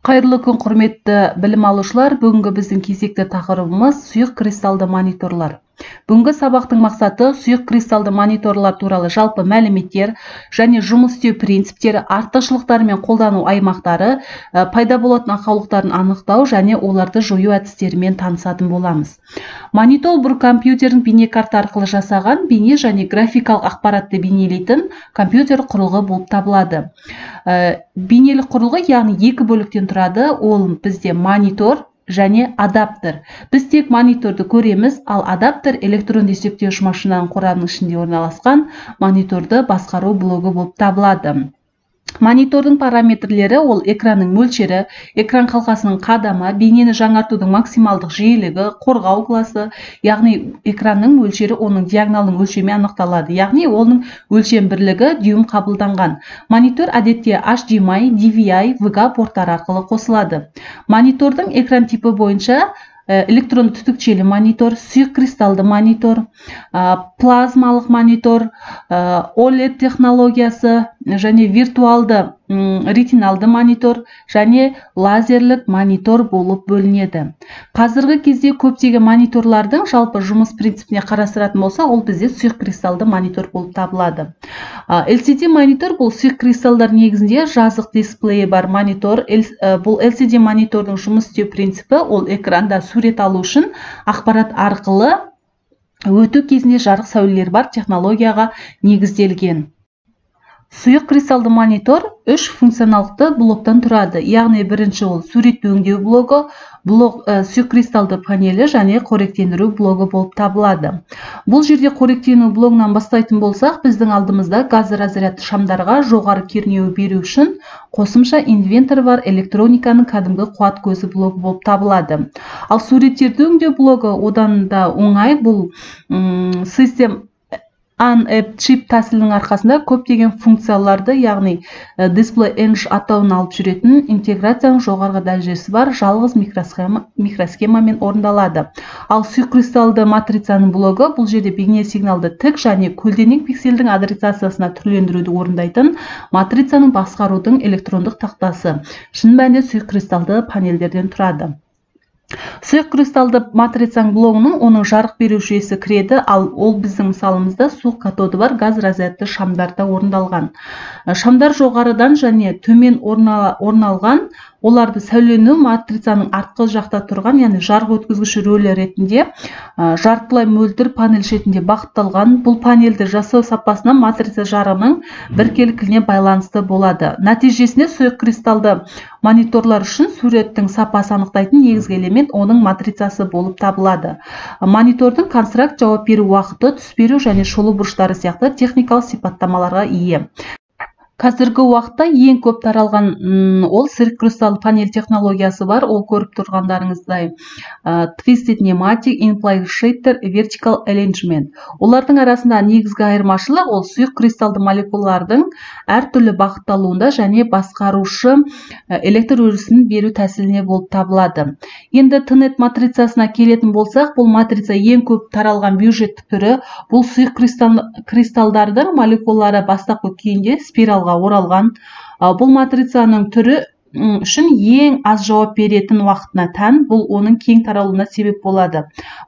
Қайырлы күн, құрметті білім алушылар. Бүгінгі біздің кезекті тақырыбымыз сұйық кристалды мониторлар. Бүгінгі сабақтың мақсаты сұйық кристалды мониторлар туралы жалпы мәліметтер және жұмыс істеу принциптері, артықшылықтары мен қолдану аймақтары, пайда болатын ақаулықтарын анықтау және оларды жою әдістерімен танысатын боламыз. Монитор бір компьютердің бейнекарта арқылы жасаған бейне және графикалық ақпаратты бейнелейтін компьютер құрылғы болып табылады. Бейнелік құрылғы яғни екі бөліктен тұрады. Ол бізде монитор және адаптер. Біз тек мониторды көреміз, ал адаптер электронды есептеуіш машинаның қораның ішінде орналасқан мониторды басқару блогы болып табылады. Монитордың параметрлері ол экранның мөлшері, экран қалқасының қадамы, бейнені жаңартудың максималдық жиілігі, қорғау класы, яғни экранның мөлшері оның диагоналының өлшемі анықталады, яғни оның өлшем бірлігі дюйм қабылданған. Монитор әдетте HDMI, DVI, VGA порттары арқылы қосылады. Монитордың экран типі бойынша электронды түтікшелі монитор, сұйық кристалды монитор, плазмалық монитор, OLED технологиясы және виртуалды ретиналды монитор және лазерлік монитор болып бөлінеді. Қазіргі кезде көптеген мониторлардың жалпы жұмыс принципіне қарастыратын болса, ол бізде сұйық кристалды монитор болып табылады. LCD монитор бұл сұйық кристалдар негізінде жазық дисплейі бар монитор. Бұл LCD монитордың жұмыс істеу принципі ол экранда сурет алу үшін ақпарат арқылы өту кезінде жарық сәулелер бар технологияға негізделген. Сұйық кристалды монитор үш функционалдықты блоктан тұрады. Яғни бірінші ол суретті өңдеу блогы, сұйық кристалды панелі және қоректендіру блогы болып табылады. Бұл жерде қоректену блогынан бастайтын болсақ, біздің алдымызда газ разрядты шамдарға жоғары кернеуі беру үшін қосымша инвентор бар электрониканың кәдімгі қуат көзі блогы болып табылады. Ал суреттерді өңдеу блогы одан да оңай. Бұл систем On-Chip тәсілінің арқасында көптеген функцияларды, яғни Display Engine атауын алып жүретін интеграцияның жоғарғы дәрежесі бар жалғыз микросхемамен орындалады. Ал сұйық кристалды матрицаның блогы бұл жерде бейне сигналды тік және көлденең пиксельдің адресациясына түрлендіруді орындайтын матрицаның басқарудың электрондық тақтасы. Шын мәнінде сұйық кристалды панельдерден тұрады. Сұйық кристалды матрицаның блогының оның жарық беру жүйесі кіреді, ал ол біздің мысалымызда суық катоды бар газ разрядты шамдарда орындалған. Шамдар жоғарыдан және төмен орналған, оларды сәулену матрицаның артқы жақта тұрған, яғни жарық өткізгіш рөлі ретінде жартылай мөлдір панель шетінде бағытталған. Бұл панельді жасау сапасына матрица жарығының біркелкіліне байланысты болады. Нәтижесінде сұйық кристалды мониторлар үшін суреттің сапасы анықтайтын негізгі элемент оның матрицасы болып табылады. Монитордың констракт, жауап беру уақыты, түс беру және шолу бұрыштары сияқты техникалық сипаттамаларға ие. Қазіргі уақытта ең көп таралған ол сұйық кристалды панель технологиясы бар. Ол көріп тұрғандарыңыздай Twisted Pneumatic, In-Plane Shitter, Vertical Arrangement. Олардың арасында негізгі айырмашылық ол сұйық кристалды молекулалардың әртүрлі бағытталуында және басқарушы электр өрісін беру тәсіліне болып табылады. Енді TNET матрицасына келетін болсақ, бұл матрица ең көп таралған бюджеттік түрі. Бұл сұйық кристалдардың молекулалары бастапқы күйінде спиралға оралған. Бұл матрицаның түрі үшін ең аз жауап беретін уақытына тән. Бұл оның кең таралуына себеп болады.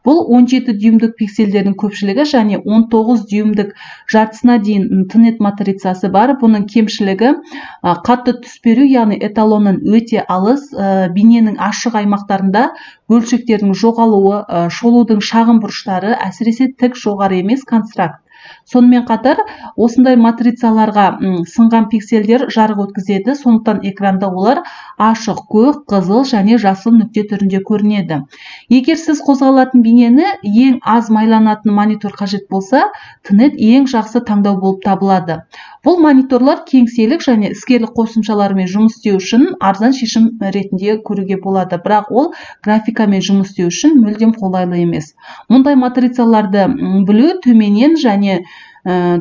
Бұл 17 дюймдік пиксельдердің көпшілігі және 19 дюймдік жартысына дейін TNET матрицасы бар. Бұның кемшілігі қатты түс беру, яғни эталонның өте алыс, бейненің ашық аймақтарында бөлшектердің жоғалуы, шолудың шағын бұрыштары, әсіресе тік жоғары емес констракт. Сонымен қатар, осындай матрицаларға сынған пиксельдер жарық өткізеді, сондықтан экранда олар ашық, көк, қызыл және жасыл нүкте түрінде көрінеді. Егер сіз қозғалатын бейнені ең аз майланатын монитор қажет болса, TNET ең жақсы таңдау болып табылады. Бұл мониторлар кеңселік және іскерлік қосымшалармен жұмыс істеу үшін арзан шешім ретінде көруге болады, бірақ ол графикамен жұмыс істеу үшін мүлдем қолайлы емес. Мұндай матрицаларды білу төменнен және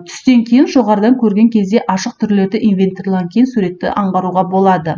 түстен кейін жоғарыдан көрген кезде ашық түрлерді инвентарлан кейін суретті аңғаруға болады.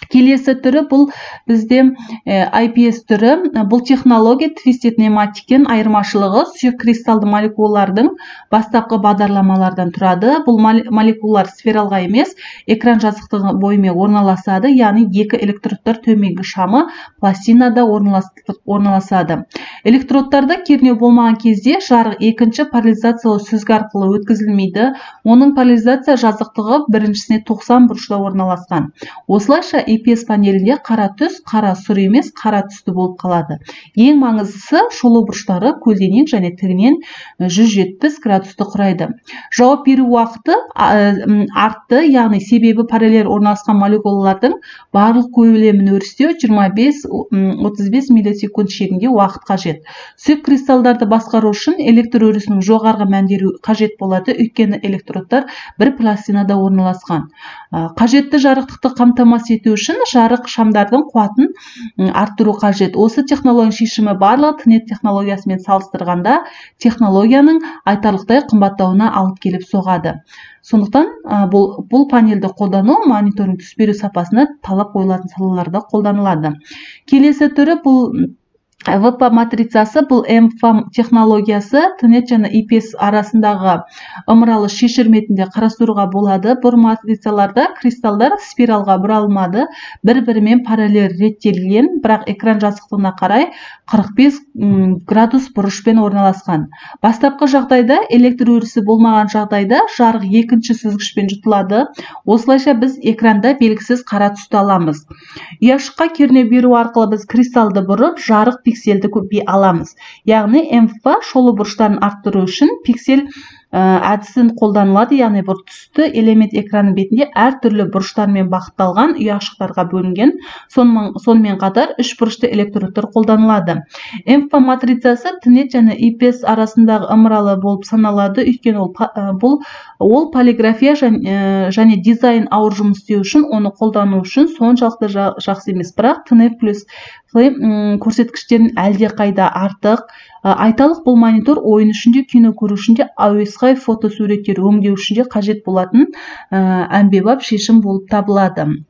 Келесі түрі бұл бізде IPS түрі. Бұл технология Twisted Pneumatic'тен айырмашылығы сүйек кристалды молекулалардың бастапқы бағдарламалардан тұрады. Бұл молекулалар сфералға емес, экран жазықтығы бойымен орналасады, яғни екі электродтар төменгі шамы пластинада орналасады. Электродтарда кернеу болмаған кезде жарық екінші поляризациялы сүзгі арқылы өткізілмейді. Оның поляризация жазықтығы біріншісіне 90 бұрышта орналасқан. Осылайша IPS панелінде қара түс, қара сұр емес, қара түсті болып қалады. Ең маңыздысы шолу бұрыштары көлденең және тігінен 170 градусты құрайды. Жауап беру уақыты артты, яғни себебі параллель орналасқан молекулалардың барлық көлемін өрістеу 25-35 миллисекунд шегінде уақыт қажет. Сүйек кристалдарды басқару үшін электр өрісінің жоғарғы мәндері қажет болады, өйткені электродтар бір пластинада орналасқан. Қажетті жарықтықты қамтамасыз ету үшін жарық шамдардың қуатын арттыру қажет. Осы технологияның шешімі барлық TNET технологиясымен салыстырғанда технологияның айтарлықтай қымбаттауына алып келіп соғады. Сондықтан бұл панельді қолдану мониторинг түс беру сапасына талап қойылатын салаларда қолданылады. Келесі түрі бұл ВП матрицасы, бұл МФАМ технологиясы TNET және IPS арасындағы ымыралы шешірметінде қарастыруға болады. Бұл матрицаларда кристалдар спиралға бұралмады, бір-бірімен параллель реттелген, бірақ экран жазықтығына қарай 45 градус бұрышпен орналасқан. Бастапқы жағдайда электр өрісі болмаған жағдайда жарық екінші сүзгішпен жұтылады. Осылайша біз экранда белгісіз қара түсті аламыз. Ұяшыққа кернеу беру арқылы біз кристалды бұрып, жарық пиксельді көбей аламыз. Яғни МФА шолу бұрыштарын арттыру үшін пиксель әдісін қолданылады, яғни бір түсті элемент экранның бетінде әртүрлі бұрыштармен бағытталған ұяшықтарға бөлінген, сонымен қатар үш бұрышты электродтар қолданылады. МФА матрицасы TNET және IPS арасындағы ымыралы болып саналады, өйткені ол полиграфия және дизайн ауыр жұмыс істеу үшін, оны қолдану үшін соншалықты жақсы емес, бірақ TNET плюс көрсеткіштерін әлде қайда артық. Айталық бұл монитор ойын үшінде, кино көру үшінде, әуесқой фотосуреттер өңдеу үшінде қажет болатын әмбебап шешім болып табылады.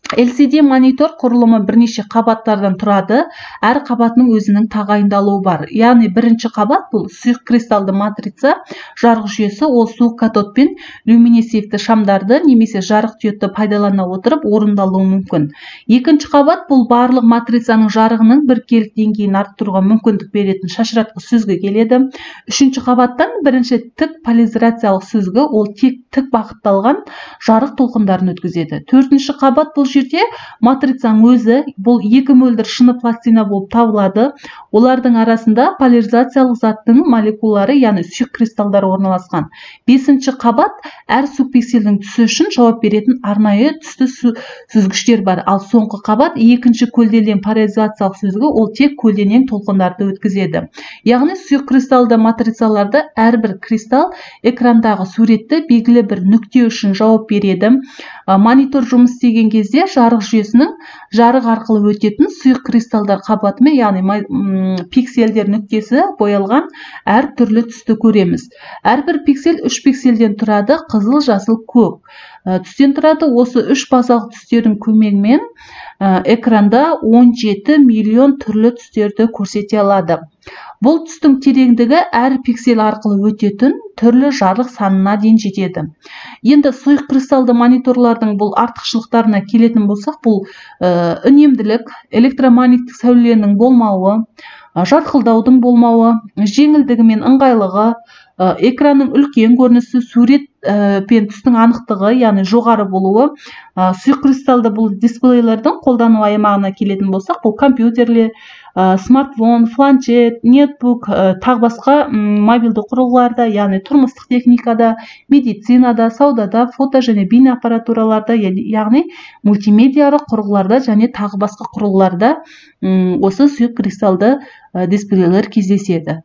LCD монитор құрылымы бірнеше қабаттардан тұрады, әр қабатының өзінің тағайындалуы бар. Яғни бірінші қабат бұл сұйық кристалды матрица, жарық жүйесі, ол суық катод пен люминесцентті шамдарды немесе жарық диодты пайдалана отырып орындалуы мүмкін. Екінші қабат бұл барлық матрицаның жарығының біркелкі деңгейін арттыруға мүмкіндік беретін шашыратқыш сүзгі келеді. Үшінші қабаттан бірінші тік поляризациялық сүзгі, ол тек тік бағытталған жарық толқындарын өткізеді. Төртінші қабат бұл жерде матрицаның өзі, бұл екі мөлдір шыны пластина болып табылады. Олардың арасында поляризациялық заттың молекулалары, яғни сүйек кристалдары орналасқан. Бесінші қабат әр субпиксельдің түсі үшін жауап беретін арнайы түсті сүзгіштер бар. Ал соңғы қабат екінші көлденең поляризациялық сүзгі, ол тек көлденең толқындарды өткізеді. Яғни сүйек кристалды матрицаларда әрбір кристалл экрандағы суретті белгілі бір нүкте үшін жауап береді. Монитор жұмыс істеген кезде жарық жүйесінің жарық арқылы өтетін сұйық кристалдар қабатымен, яғни пиксельдер нүктесі боялған әр түрлі түсті көреміз. Әрбір пиксель 3 пиксельден тұрады, қызыл, жасыл, көк түстен тұрады. Осы 3 базалық түстердің көмегімен экранда 17 миллион түрлі түстерді көрсете алады. Бұл түстің тереңдігі әр пиксель арқылы өтетін түрлі жарық санына дейін жетеді. Енді сұйық кристалды мониторлардың бұл артықшылықтарына келетін болсақ, бұл үнемділік, электромагниттік сәуленің болмауы, жарқылдаудың болмауы, жеңілдігі мен ыңғайлығы, экранның үлкен көрінісі, сурет пен түстің анықтығы, яғни жоғары болуы. Сұйық кристалды бұл дисплейлердің қолдану аймағына келетін болсақ, бұл компьютерлер, смартфон, планшет, нетбук, тағы басқа мобильді құрылғыларда, яғни тұрмыстық техникада, медицинада, саудада, фото және бейне аппаратураларда, яғни мультимедиялық құрылғыларда және тағы басқа құрылғыларда осы сұйық кристалды дисплейлер кездеседі.